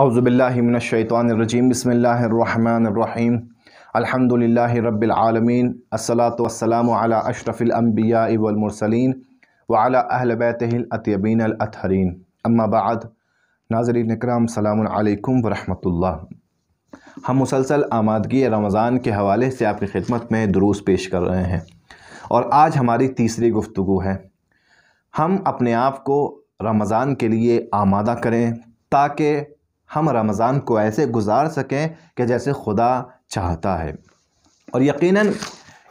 औज़ुबिल्लाहि मिनश्शैतानिर्रजीम बिस्मिल्लाहिर्रहमानिर्रहीम अल्हम्दुलिल्लाहि रब्बिल आलमीन अस्सलातु वस्सलामु अला अशरफिल अंबियाइ वल मुरसलीन व अला अहले बैतिहिल अत्यबीन अल अतहरीन अम्मा बाद। नाज़रीन इकराम सलामुन अलैकुम व रहमतुल्लाह। हम मुसलसल आमादगी रमज़ान के हवाले से आपकी खिदमत में दुरूस पेश कर रहे हैं और आज हमारी तीसरी गुफ्तगू है। हम अपने आप को रमज़ान के लिए आमादा करें ताकि हम रमज़ान को ऐसे गुजार सकें कि जैसे खुदा चाहता है। और यकीनन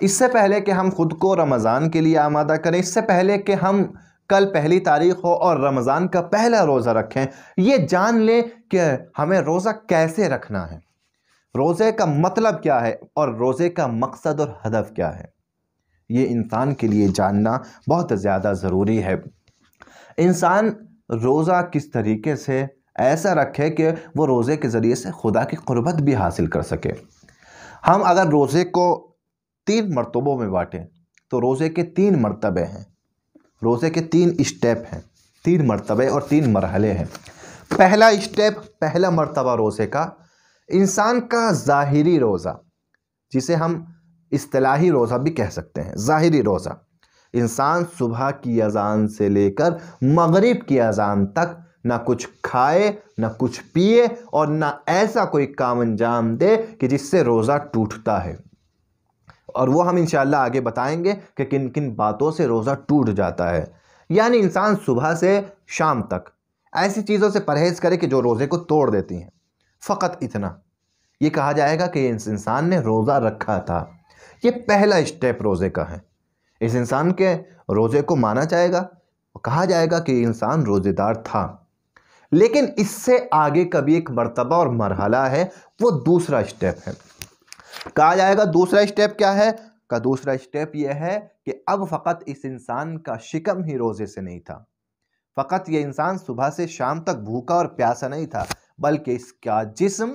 इससे पहले कि हम ख़ुद को रमज़ान के लिए आमादा करें, इससे पहले कि हम कल पहली तारीख़ हो और रमज़ान का पहला रोज़ा रखें, ये जान लें कि हमें रोज़ा कैसे रखना है, रोज़े का मतलब क्या है और रोज़े का मकसद और हदफ क्या है। ये इंसान के लिए जानना बहुत ज़्यादा ज़रूरी है। इंसान रोज़ा किस तरीके से ऐसा रखे कि वो रोज़े के ज़रिए से खुदा की क़ुर्बत भी हासिल कर सके। हम अगर रोज़े को 3 मरतबों में बाँटें तो रोज़े के 3 मरतबे हैं, रोज़े के 3 स्टेप हैं, 3 मरतबे और 3 मरहले हैं। पहला स्टेप, पहला मरतबा रोज़े का इंसान का ज़ाहिरी रोज़ा, जिसे हम इस्तिलाही रोज़ा भी कह सकते हैं। ज़ाहिरी रोज़ा इंसान सुबह की अज़ान से लेकर मगरिब की अज़ान तक ना कुछ खाए ना कुछ पिए और ना ऐसा कोई काम अंजाम दे कि जिससे रोज़ा टूटता है। और वो हम इंशाअल्लाह आगे बताएंगे कि किन किन बातों से रोज़ा टूट जाता है। यानी इंसान सुबह से शाम तक ऐसी चीज़ों से परहेज़ करे कि जो रोज़े को तोड़ देती हैं। फ़कत इतना ये कहा जाएगा कि इस इंसान ने रोज़ा रखा था। ये पहला स्टेप रोज़े का है। इस इंसान के रोज़े को माना जाएगा, कहा जाएगा कि इंसान रोज़ेदार था। लेकिन इससे आगे का भी एक मर्तबा और मरहला है, वो दूसरा स्टेप है। कहा जाएगा दूसरा स्टेप क्या है? का दूसरा स्टेप यह है कि अब फ़कत इस इंसान का शिकम ही रोज़े से नहीं था, फ़कत ये इंसान सुबह से शाम तक भूखा और प्यासा नहीं था, बल्कि इसका जिस्म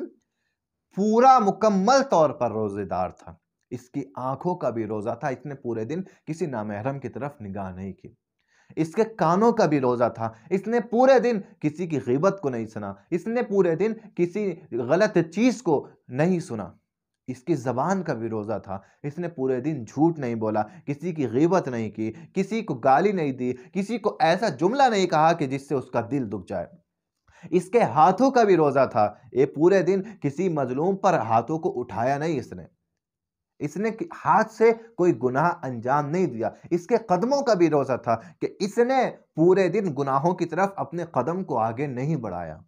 पूरा मुकम्मल तौर पर रोज़ेदार था। इसकी आंखों का भी रोज़ा था, इसने पूरे दिन किसी नामहरम की तरफ निगाह नहीं की। इसके कानों का भी रोज़ा था, इसने पूरे दिन किसी की ग़ीबत को नहीं सुना, इसने पूरे दिन किसी गलत चीज़ को नहीं सुना। इसकी ज़बान का भी रोज़ा था, इसने पूरे दिन झूठ नहीं बोला, किसी की ग़ीबत नहीं की, किसी को गाली नहीं दी, किसी को ऐसा जुमला नहीं कहा कि जिससे उसका दिल दुख जाए। इसके हाथों का भी रोज़ा था, ये पूरे दिन किसी मज़लूम पर हाथों को उठाया नहीं इसने हाथ से कोई गुनाह अंजाम नहीं दिया। इसके कदमों का भी रोज़ा था कि इसने पूरे दिन गुनाहों की तरफ अपने कदम को आगे नहीं बढ़ाया।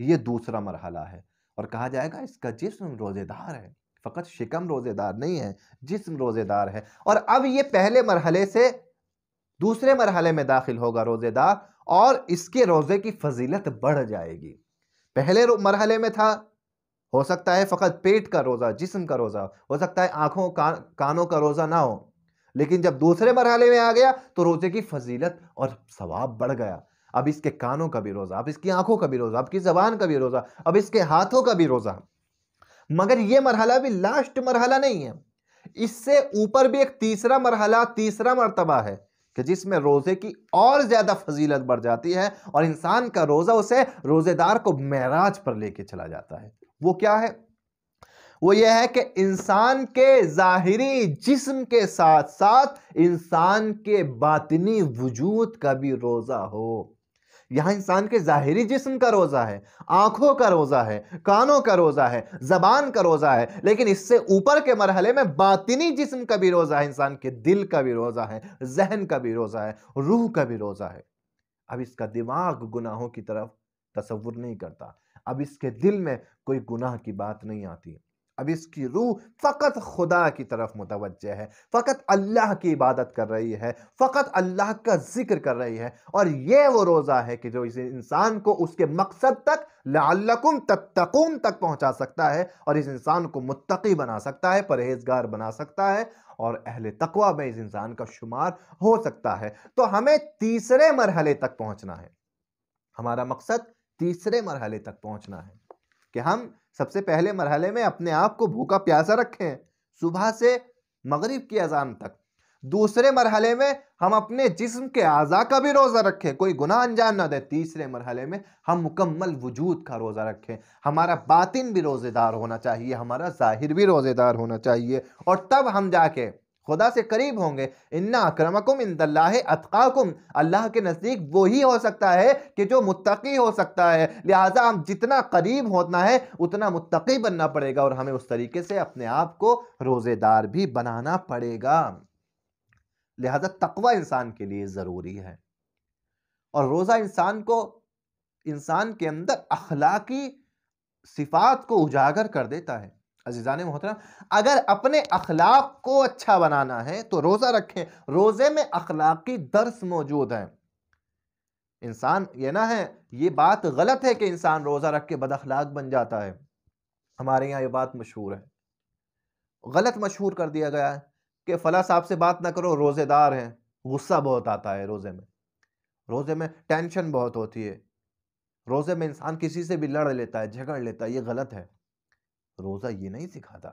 ये दूसरा मरहला है। और कहा जाएगा इसका जिस्म रोज़ेदार है, फ़कत शिकम रोज़ेदार नहीं है, जिस्म रोज़ेदार है। और अब ये पहले मरहले से दूसरे मरहले में दाखिल होगा रोज़ेदार, और इसके रोज़े की फजीलत बढ़ जाएगी। पहले मरहले में था, हो सकता है फ़कत पेट का रोज़ा, जिस्म का रोज़ा, हो सकता है आँखों कानों का रोज़ा ना हो। लेकिन जब दूसरे मरहले में आ गया तो रोज़े की फजीलत और सवाब बढ़ गया। अब इसके कानों का भी रोज़ा, अब इसकी आँखों का भी रोज़ा, अब इसकी ज़बान का भी रोज़ा, अब इसके हाथों का भी रोज़ा। मगर ये मरहला भी लास्ट मरहला नहीं है। इससे ऊपर भी एक तीसरा मरहला, तीसरा मर्तबा है कि जिसमें रोज़े की और ज़्यादा फजीलत बढ़ जाती है और इंसान का रोज़ा उसे रोज़ेदार को मेराज पर लेके चला जाता है। वो क्या है? वो ये है कि इंसान के ज़ाहिरी जिस्म के साथ साथ इंसान के बातिनी वजूद का भी रोज़ा हो। यहाँ इंसान के ज़ाहिरी जिस्म का रोज़ा है, आंखों का रोज़ा है, कानों का रोज़ा है, ज़बान का रोज़ा है, लेकिन इससे ऊपर के मरहले में बातिनी जिस्म का भी रोज़ा है, इंसान के दिल का भी रोज़ा है, जहन का भी रोज़ा है, रूह का भी रोज़ा है। अब इसका दिमाग गुनाहों की तरफ तसव्वुर नहीं करता, अब इसके दिल में कोई गुनाह की बात नहीं आती, अब इसकी रूह फ़कत खुदा की तरफ मुतवज्जह है, फ़कत अल्लाह की इबादत कर रही है, फ़कत अल्लाह का जिक्र कर रही है। और ये वो रोज़ा है कि जो इस इंसान को उसके मकसद तक, लअल्लकुम तत्तकून तक पहुँचा सकता है और इस इंसान को मुत्तकी बना सकता है, परहेज़गार बना सकता है और अहले तक़वा में इस इंसान का शुमार हो सकता है। तो हमें तीसरे मरहले तक पहुँचना है, हमारा मकसद तीसरे मरहले तक पहुँचना है कि हम सबसे पहले मरहले में अपने आप को भूखा प्यासा रखें सुबह से मगरिब की अजान तक। दूसरे मरहले में हम अपने जिस्म के आज़ा का भी रोज़ा रखें, कोई गुनाह अंजाम ना दे। तीसरे मरहले में हम मुकम्मल वजूद का रोज़ा रखें, हमारा बातिन भी रोज़ेदार होना चाहिए, हमारा ज़ाहिर भी रोज़ेदार होना चाहिए, और तब हम जाके खुदा से करीब होंगे। इन्ना अक्रमकुम इंदल्लाहि अत्काकुम, अल्लाह के नज़दीक वही हो सकता है कि जो मुत्तकी हो सकता है। लिहाजा हम जितना करीब होना है उतना मुत्तकी बनना पड़ेगा, और हमें उस तरीके से अपने आप को रोज़ेदार भी बनाना पड़ेगा। लिहाजा तकवा इंसान के लिए ज़रूरी है, और रोज़ा इंसान के अंदर अखलाकी सिफात को उजागर कर देता है। अज़ीज़ान मोहतरम, अगर अपने अखलाक को अच्छा बनाना है तो रोज़ा रखें। रोज़े में अखलाकी दर्स मौजूद है। इंसान ये ना है, ये बात गलत है कि इंसान रोज़ा रख के बद अखलाक बन जाता है। हमारे यहाँ ये बात मशहूर है, गलत मशहूर कर दिया गया है कि फ़ला साहब से बात ना करो, रोज़ेदार हैं। गुस्सा बहुत आता है रोज़े में, रोज़े में टेंशन बहुत होती है, रोज़े में इंसान किसी से भी लड़ लेता है, झगड़ लेता है। ये गलत है। रोज़ा ये नहीं सिखाता,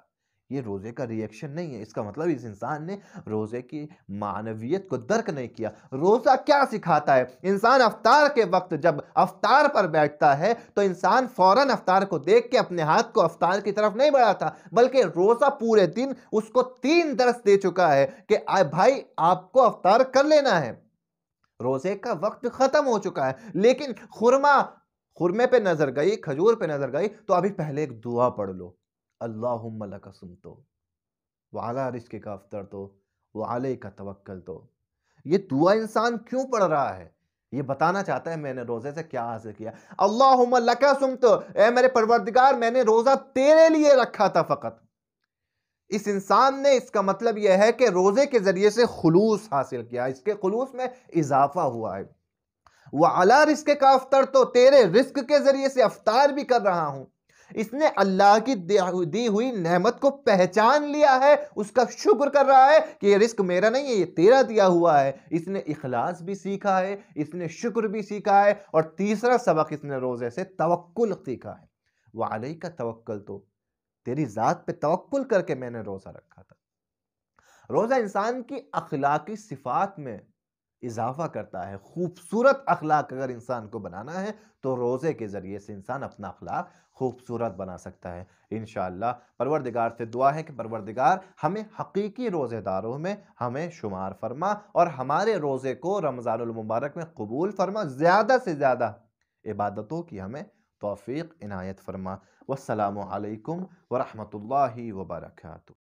ये रोज़े का रिएक्शन नहीं है। इसका मतलब इस इंसान ने रोज़े की मानवियत को दर्क नहीं किया। रोज़ा क्या सिखाता है? इंसान अफ्तार के वक्त जब अफ्तार पर बैठता है तो इंसान फौरन अफ्तार को देख के अपने हाथ को अफ्तार की तरफ नहीं बढ़ाता, बल्कि रोज़ा पूरे दिन उसको 3 दर्स दे चुका है कि भाई आपको अफ्तार कर लेना है। रोज़े का वक्त ख़त्म हो चुका है, लेकिन खुरमे पे नजर गई, खजूर पे नजर गई, तो अभी पहले एक दुआ पढ़ लो, अल्लाहुम्मा लका सुमतो व अला रिज़्क़िका अफ़्तरतो व अलैका तवक्कलतो। ये दुआ इंसान क्यों पढ़ रहा है? ये बताना चाहता है मैंने रोजे से क्या हासिल किया। अल्लाहुम्मा लका सुमतो, ए मेरे परवरदिगार, मैंने रोजा तेरे लिए रखा था फ़कत। इस इंसान ने, इसका मतलब यह है कि रोजे के जरिए से खुलूस हासिल किया, इसके खुलूस में इजाफा हुआ है। वह अला रिस्क का अफ्तर, तो तेरे रिस्क के जरिए से अफ्तार भी कर रहा हूं। इसने अल्लाह की दी हुई नेमत को पहचान लिया है, उसका शुक्र कर रहा है कि ये रिस्क मेरा नहीं है, ये तेरा दिया हुआ है। इसने इखलास भी सीखा है, इसने शुक्र भी सीखा है, और तीसरा सबक इसने रोजे से तवक्कुल सीखा है। वह अलैका तवक्कल, तो तेरी जात पे तवक्कुल करके मैंने रोजा रखा था। रोजा इंसान की अखलाकी सिफात में इजाफा करता है। खूबसूरत अखलाक अगर इंसान को बनाना है तो रोज़े के ज़रिए से इंसान अपना अखलाक खूबसूरत बना सकता है। इंशाअल्लाह परवरदिगार से दुआ है कि परवरदिगार हमें हकीकी रोज़ेदारों में हमें शुमार फरमा, और हमारे रोज़े को रमज़ानुल मुबारक में कबूल फरमा। ज़्यादा से ज़्यादा इबादतों की हमें तौफ़ीक़ इनायत फरमा। वस्सलामु अलैकुम व रहमतुल्लाहि व बरकातुहू।